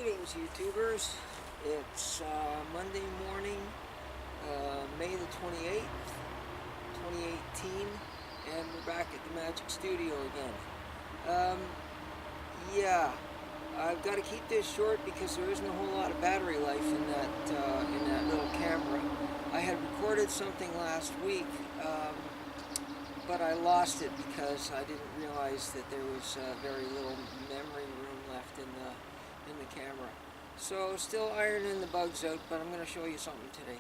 Greetings, YouTubers. It's Monday morning, May the 28th, 2018, and we're back at the Magic Studio again. Yeah, I've got to keep this short because there isn't a whole lot of battery life in that little camera. I had recorded something last week, but I lost it because I didn't realize that there was very little memory room left in the camera. So still ironing the bugs out, but I'm going to show you something today.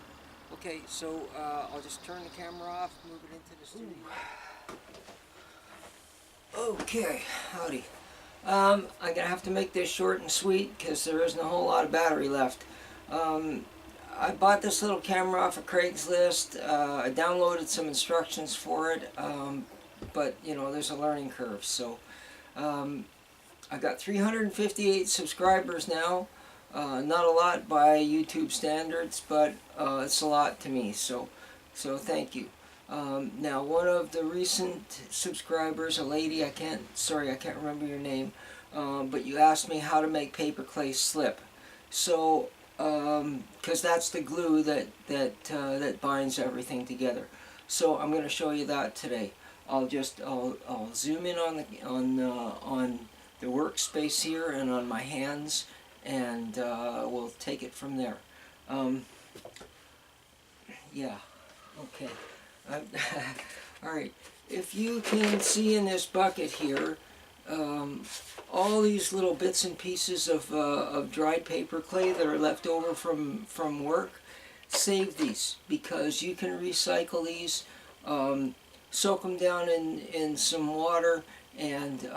Okay, so I'll just turn the camera off, move it into the studio. Okay, howdy. I'm going to have to make this short and sweet because there isn't a whole lot of battery left. I bought this little camera off of Craigslist. I downloaded some instructions for it, but you know, there's a learning curve. So I got 358 subscribers now. Not a lot by YouTube standards, but it's a lot to me. So thank you. Now, one of the recent subscribers, a lady, I can't remember your name, but you asked me how to make paperclay slip. So, because that's the glue that binds everything together. So I'm going to show you that today. I'll zoom in on the workspace here and on my hands, and we'll take it from there. Yeah. Okay. Alright, if you can see in this bucket here, all these little bits and pieces of dried paper clay that are left over from work, save these, because you can recycle these, soak them down in some water, and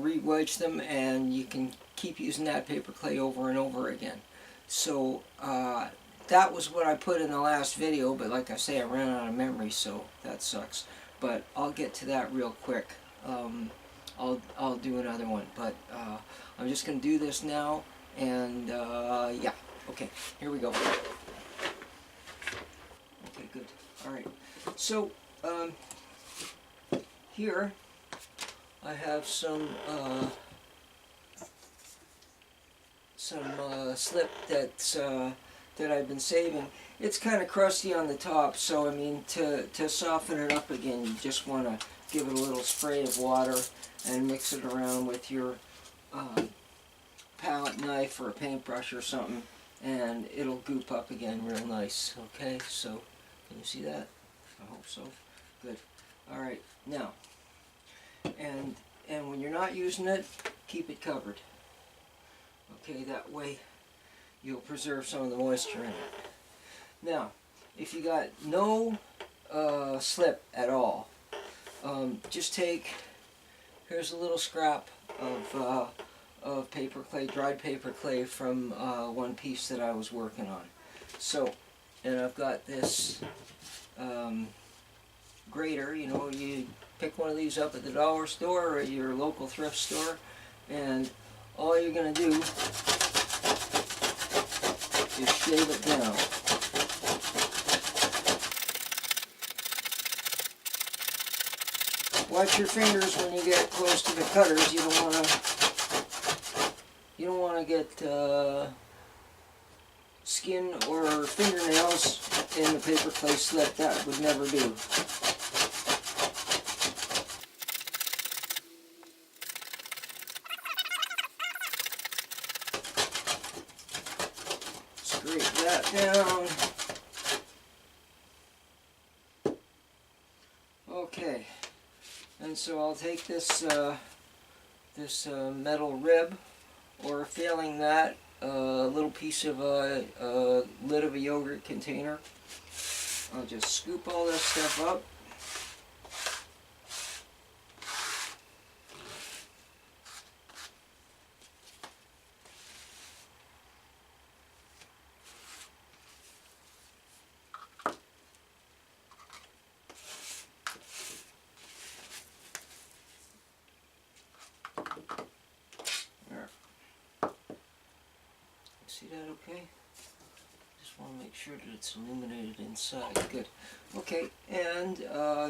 re-wedge them, and you can keep using that paper clay over and over again. So that was what I put in the last video, but like I say, I ran out of memory, so that sucks. But I'll get to that real quick. I'll do another one, but I'm just going to do this now, and yeah, okay, here we go. Okay, good. All right. So here I have some slip that I've been saving. It's kind of crusty on the top, so I mean, to soften it up again, you just want to give it a little spray of water and mix it around with your palette knife or a paintbrush or something, and it'll goop up again real nice. Okay, so can you see that? I hope so. Good. All right, now, and when you're not using it, keep it covered. Okay, that way you'll preserve some of the moisture in it. Now, if you got no slip at all, just here's a little scrap of paper clay, dried paper clay from one piece that I was working on. So, and I've got this grater. You know, you pick one of these up at the dollar store or your local thrift store, and all you're going to do is shave it down. Watch your fingers when you get close to the cutters. You don't want to get skin or fingernails in the paper clay slip. That would never do. Scrape that down. Okay, and so I'll take this metal rib, or failing that, a little piece of a lid of a yogurt container. I'll just scoop all this stuff up. See that okay? Just want to make sure that it's illuminated inside. Good. Okay, and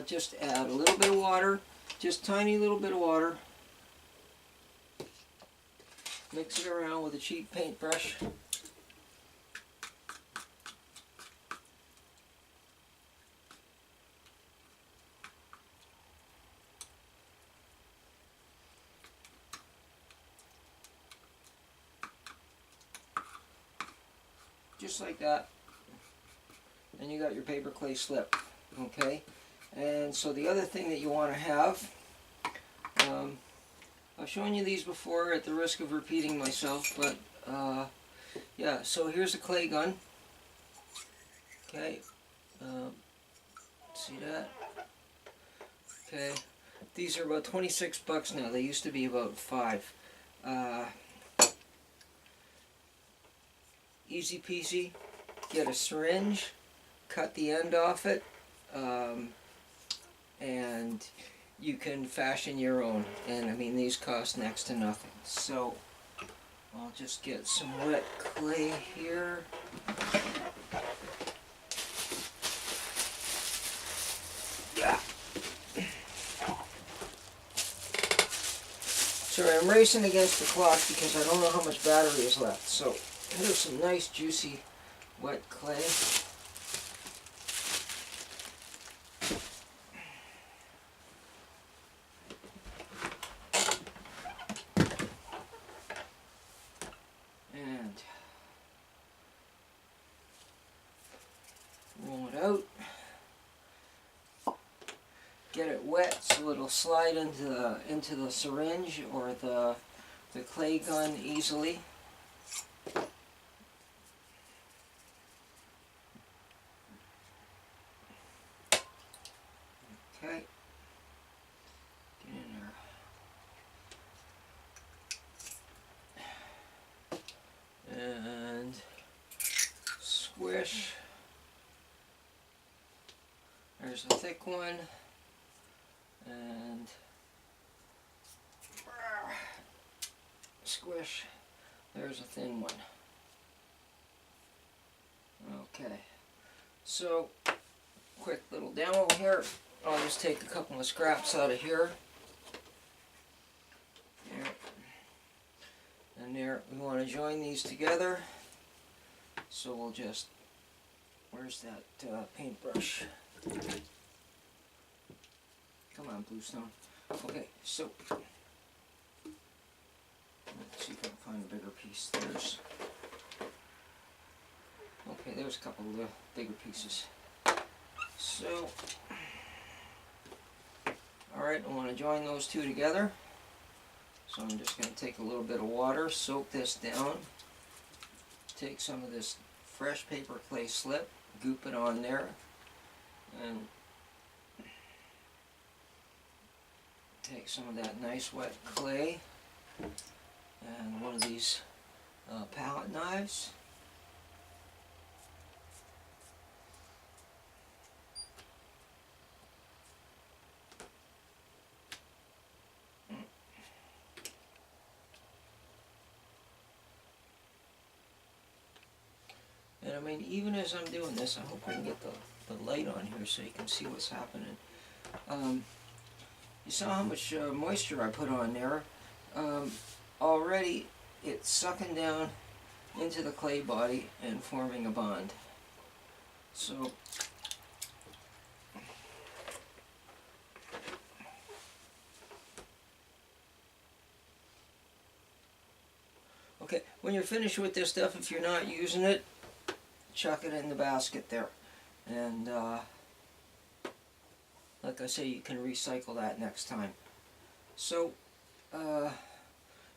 just add a little bit of water, just tiny little bit of water. Mix it around with a cheap paintbrush. Just like that. And you got your paper clay slip. Okay? And so the other thing that you want to have, I've shown you these before at the risk of repeating myself, but yeah, so here's a clay gun. Okay, see that? Okay, these are about 26 bucks now. They used to be about $5. Easy peasy. Get a syringe, cut the end off it, and you can fashion your own. And I mean, these cost next to nothing. So I'll just get some wet clay here. Yeah. Sorry, I'm racing against the clock because I don't know how much battery is left. So here's some nice juicy wet clay. And roll it out. Get it wet so it'll slide into the syringe or the clay gun easily. Okay. Get in there. And squish. There's a thick one. And squish. There's a thin one. Okay. So, quick little demo here. I'll just take a couple of scraps out of here. There. And there. We want to join these together. So we'll just, where's that paintbrush? Come on, Bluestone. Okay, so let's see if I can find a bigger piece. There's a couple of the bigger pieces. So, alright, I want to join those two together. So I'm just going to take a little bit of water, soak this down, take some of this fresh paper clay slip, goop it on there, and take some of that nice wet clay and one of these palette knives. And I mean, even as I'm doing this, I hope I can get the light on here so you can see what's happening. You saw how much moisture I put on there. Already it's sucking down into the clay body and forming a bond. So okay, when you're finished with this stuff, if you're not using it, chuck it in the basket there. And like I say, you can recycle that next time. So,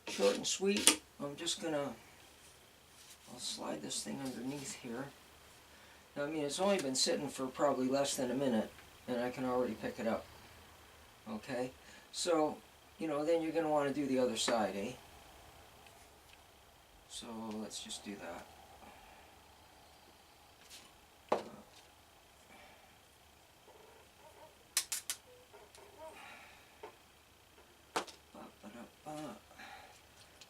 short and sweet, I'm just gonna, I'll slide this thing underneath here. Now, I mean, it's only been sitting for probably less than a minute, and I can already pick it up. Okay? So, you know, then you're gonna want to do the other side, eh? So, let's just do that.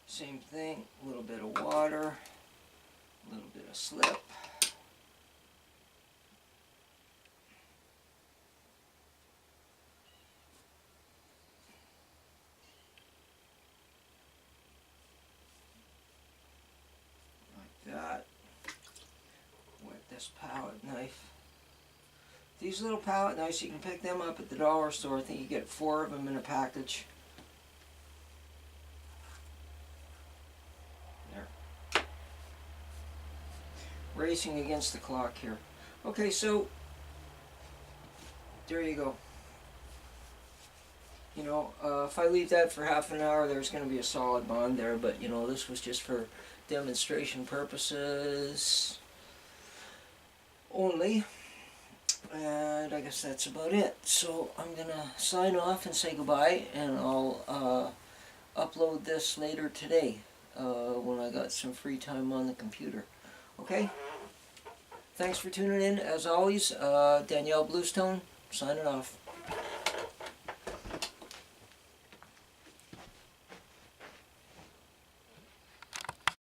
Same thing, a little bit of water, a little bit of slip. These little palette knives, you can pick them up at the dollar store. I think you get 4 of them in a package. There. Racing against the clock here. Okay, so there you go. You know, if I leave that for half an hour, there's going to be a solid bond there, but you know, this was just for demonstration purposes only. And I guess that's about it. So I'm going to sign off and say goodbye, and I'll upload this later today when I got some free time on the computer. Okay? Thanks for tuning in. As always, Danielle Bluestone, signing off.